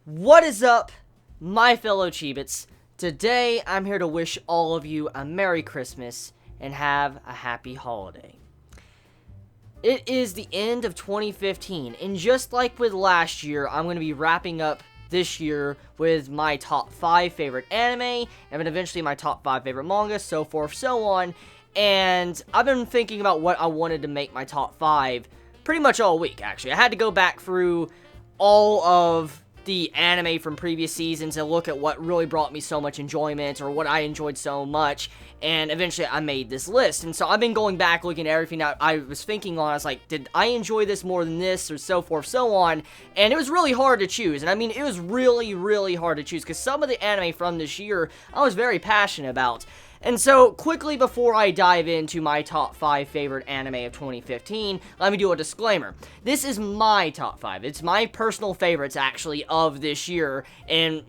What is up, my fellow Chibits? Today, I'm here to wish all of you a Merry Christmas and have a happy holiday. It is the end of 2015, and just like with last year, I'm going to be wrapping up this year with my top 5 favorite anime, and then eventually my top 5 favorite manga, so forth, so on. And I've been thinking about what I wanted to make my top 5 pretty much all week, actually. I had to go back through all of the anime from previous seasons and look at what really brought me so much enjoyment, or what I enjoyed so much, and eventually I made this list. And so I've been going back looking at everything that I was thinking on. I was like, did I enjoy this more than this, or so forth, so on, and it was really hard to choose. And I mean, it was really hard to choose, because some of the anime from this year I was very passionate about. And so, quickly before I dive into my top 5 favorite anime of 2015, let me do a disclaimer. This is my top 5. It's my personal favorites, actually, of this year in,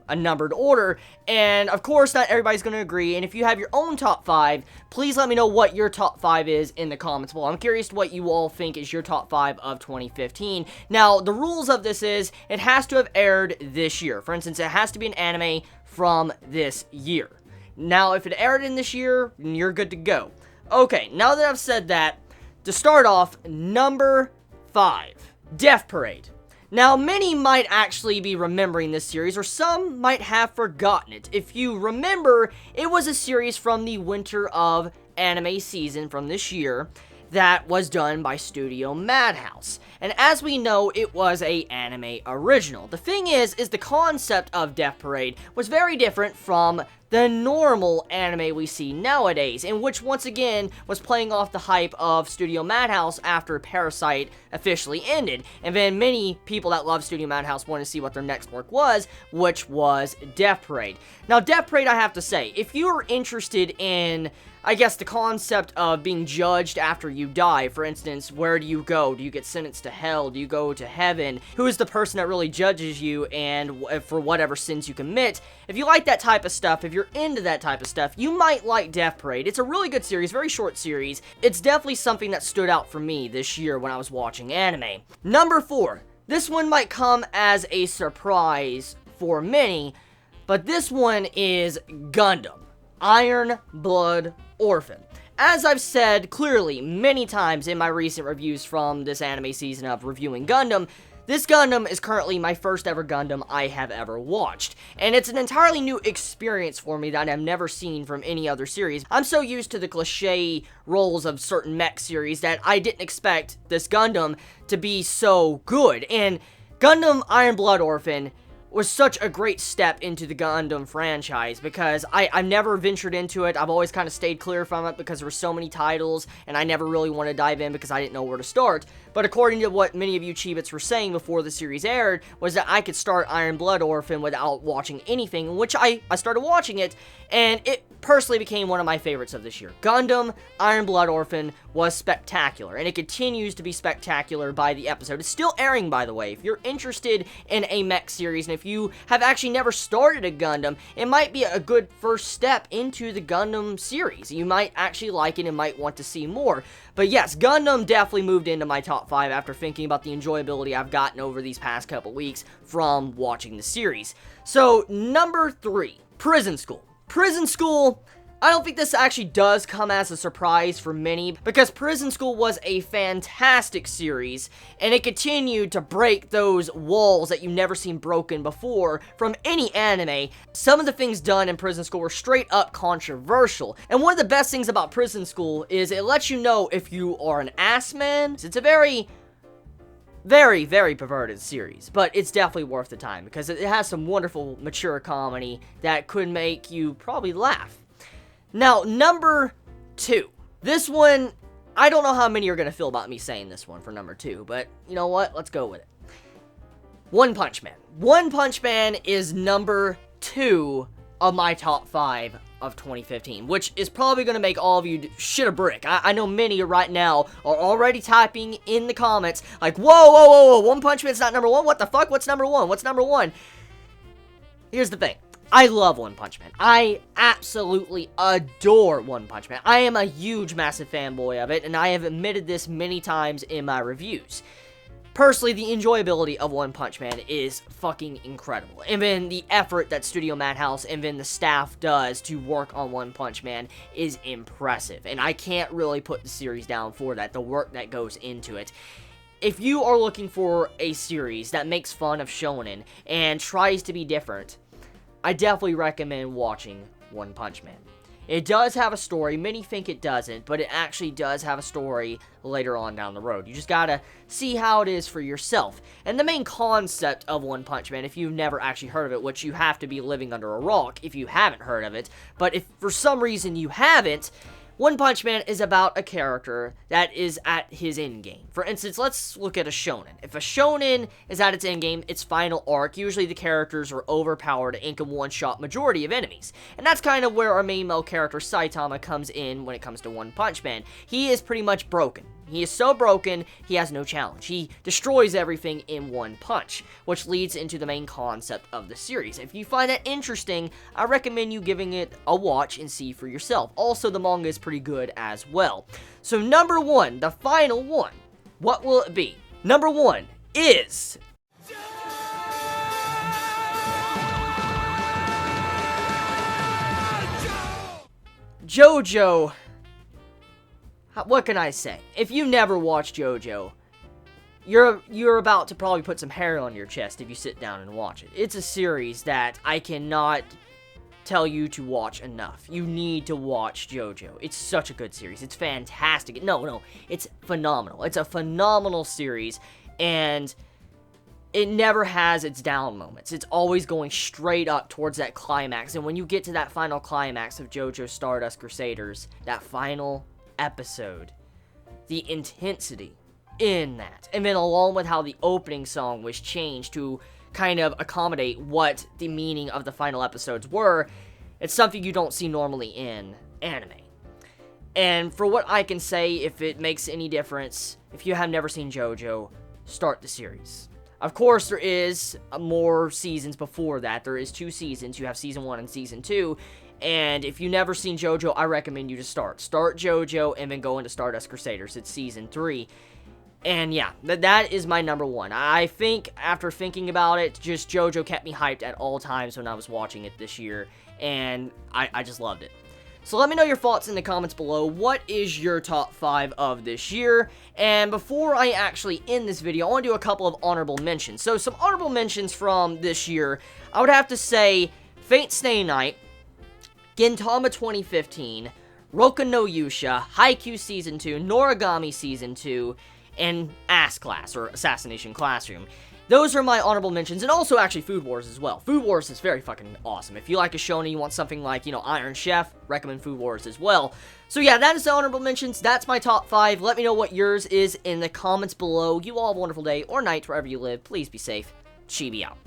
a numbered order. And, of course, not everybody's going to agree. And if you have your own top 5, please let me know what your top 5 is in the comments below. I'm curious what you all think is your top 5 of 2015. Now, the rules of this is, it has to have aired this year. For instance, it has to be an anime from this year. Now, if it aired in this year, you're good to go. Okay, now that I've said that, to start off, number 5, Death Parade. Now, many might actually be remembering this series, or some might have forgotten it. If you remember, it was a series from the Winter of Anime season from this year that was done by Studio Madhouse. And as we know, it was a anime original. The thing is the concept of Death Parade was very different from the normal anime we see nowadays, in which once again was playing off the hype of Studio Madhouse after Parasite officially ended. And then many people that love Studio Madhouse wanted to see what their next work was, which was Death Parade. Now, Death Parade, I have to say, if you're interested in, I guess, the concept of being judged after you die, for instance, where do you go? Do you get sentenced to hell? Do you go to heaven? Who is the person that really judges you, and for whatever sins you commit? If you like that type of stuff, if you're into that type of stuff, you might like Death Parade. It's a really good series, very short series. It's definitely something that stood out for me this year when I was watching anime. Number 4. This one might come as a surprise for many, but this one is Gundam. Iron Blood Orphan. As I've said clearly many times in my recent reviews from this anime season of reviewing Gundam, this Gundam is currently my first ever Gundam I have ever watched. And it's an entirely new experience for me that I've never seen from any other series. I'm so used to the cliche roles of certain mech series that I didn't expect this Gundam to be so good. And Gundam Iron Blood Orphan was such a great step into the Gundam franchise, because I've never ventured into it. I've always kind of stayed clear from it because there were so many titles, and I never really wanted to dive in because I didn't know where to start. But according to what many of you Chibits were saying before the series aired, was that I could start Iron Blood Orphan without watching anything, in which I started watching it, and it personally became one of my favorites of this year. Gundam Iron Blood Orphan was spectacular, and it continues to be spectacular by the episode. It's still airing, by the way. If you're interested in a mech series, and if you have actually never started a Gundam, it might be a good first step into the Gundam series. You might actually like it and might want to see more. But yes, Gundam definitely moved into my top 5 after thinking about the enjoyability I've gotten over these past couple weeks from watching the series. So, number 3, Prison School. Prison School, I don't think this actually does come as a surprise for many, because Prison School was a fantastic series, and it continued to break those walls that you've never seen broken before from any anime. Some of the things done in Prison School were straight up controversial, and one of the best things about Prison School is it lets you know if you are an ass man. It's a very perverted series, but it's definitely worth the time because it has some wonderful mature comedy that could make you probably laugh. Now, number 2. This one, I don't know how many are going to feel about me saying this one for number 2, but you know what? Let's go with it. One Punch Man. One Punch Man is number 2 of my top 5 of 2015, which is probably going to make all of you shit a brick. I know many right now are already typing in the comments like, whoa, One Punch Man's not number 1? What the fuck? What's number 1? What's number 1? Here's the thing. I love One Punch Man. I absolutely adore One Punch Man. I am a huge, massive fanboy of it, and I have admitted this many times in my reviews. personally, the enjoyability of One Punch Man is fucking incredible. And then the effort that Studio Madhouse and then the staff does to work on One Punch Man is impressive. And I can't really put the series down for that, the work that goes into it. If you are looking for a series that makes fun of shonen and tries to be different, I definitely recommend watching One Punch Man. It does have a story. Many think it doesn't, but it actually does have a story later on down the road. You just gotta see how it is for yourself. And the main concept of One Punch Man, if you've never actually heard of it, which you have to be living under a rock if you haven't heard of it, but if for some reason you haven't, One Punch Man is about a character that is at his endgame. For instance, let's look at a shonen. If a shonen is at its endgame, its final arc, usually the characters are overpowered and can one-shot majority of enemies. And that's kind of where our main male character, Saitama, comes in when it comes to One Punch Man. He is pretty much broken. He is so broken, he has no challenge. He destroys everything in one punch, which leads into the main concept of the series. If you find that interesting, I recommend you giving it a watch and see for yourself. Also, the manga is pretty good as well. So number 1, the final one, what will it be? Number 1 is... JoJo. What can I say? If you never watched JoJo, you're about to probably put some hair on your chest if you sit down and watch it. It's a series that I cannot tell you to watch enough. You need to watch JoJo. It's such a good series. It's fantastic. No, it's phenomenal. It's a phenomenal series, and it never has its down moments. It's always going straight up towards that climax, and when you get to that final climax of JoJo Stardust Crusaders, that final episode, the intensity in that, and then along with how the opening song was changed to kind of accommodate what the meaning of the final episodes were, it's something you don't see normally in anime. And for what I can say, if it makes any difference, if you have never seen JoJo, start the series. Of course, there is more seasons before that. There is 2 seasons. You have season 1 and season 2. And if you've never seen JoJo, I recommend you to start. Start JoJo and then go into Stardust Crusaders. It's season 3. And yeah, that is my number 1. I think, after thinking about it, just JoJo kept me hyped at all times when I was watching it this year. And I just loved it. So let me know your thoughts in the comments below. What is your top 5 of this year? And before I actually end this video, I want to do a couple of honorable mentions. So some honorable mentions from this year, I would have to say Fate Stay Night, Gintama 2015, Roku no Yusha, Haikyuu Season 2, Noragami Season 2, and Ass Class, or Assassination Classroom. Those are my honorable mentions, and also actually Food Wars as well. Food Wars is very fucking awesome. If you like a shonen, you want something like, Iron Chef, recommend Food Wars as well. So yeah, that is the honorable mentions. That's my top 5. Let me know what yours is in the comments below. You all have a wonderful day or night wherever you live. Please be safe. Chibi out.